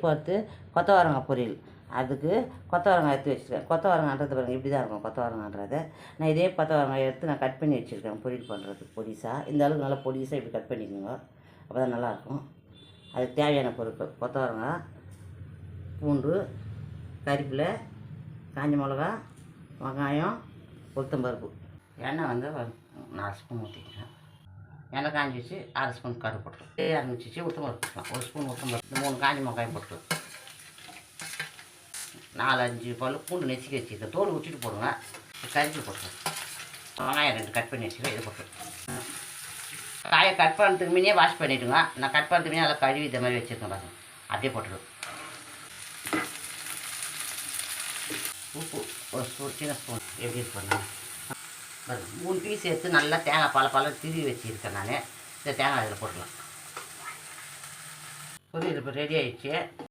பார்த்து கொத்தவரங்காய் பொரியல். அதுக்கு கொத்தவரங்காய் எடுத்து வச்சுருக்கேன். கொத்தவரங்காய்ன்றது பாருங்கள் இப்படி தான் இருக்கும். கொத்தவரங்காய்ன்றது நான் இதே கொத்தவரங்காய் எடுத்து நான் கட் பண்ணி வச்சுருக்கேன் பொரியல் பண்ணுறதுக்கு பொடிசாக. இந்த அளவுக்கு நல்லா பொடிசாக இப்படி கட் பண்ணிக்கோங்க. அப்போ தான் நல்லாயிருக்கும். அதுக்கு தேவையான பொருட்கள் கொத்தவரங்காய், பூண்டு, கறிவேப்பிலை, காஞ்ச மிளகா, வெங்காயம், உளுத்தம்பருப்பு. எண்ணெய் வந்து 4 ஸ்பூன் ஊற்றிக்கிறேன். எண்ணெய் காஞ்சிச்சு 1/2 ஸ்பூன் கடுகு போட்டுக்கலாம். இறங்கிச்சிச்சு உளுத்தம்பருப்பு போட்டுக்கலாம். 1 ஸ்பூன் உளுத்தம்பருப்பு, 3 காஞ்ச மிளகாயும் போட்டுக்கலாம். 4-5 பல் பூண்டு நெச்சுக்கி வச்சுருக்கேன். தோல் ஊற்றிட்டு போடுங்க. கறிக்கு போட்டுக்கலாம். வெங்காயம் 2 கட் பண்ணி வச்சுருக்கேன். இது போட்டுக்கலாம். காயை கட் பண்ணுறதுக்கு முன்னே வாஷ் பண்ணிவிடுங்க. நான் கட் பண்ணுறதுக்கு முன்னே நல்லா கழுவி இந்த மாதிரி வச்சுருக்கேன் பாருங்க. அப்படியே போட்டுருவேன். உப்பு 1 ஸ்பூன், சின்ன ஸ்பூன் எப்படி பண்ணுங்க. 3 பீஸ் எடுத்து நல்லா தேங்காய் பல திருவி வச்சுருக்கேன் நான். இந்த தேங்காய் இதில் போட்டுக்கலாம். பொரியல் இப்போ ரெடி ஆகிடுச்சு.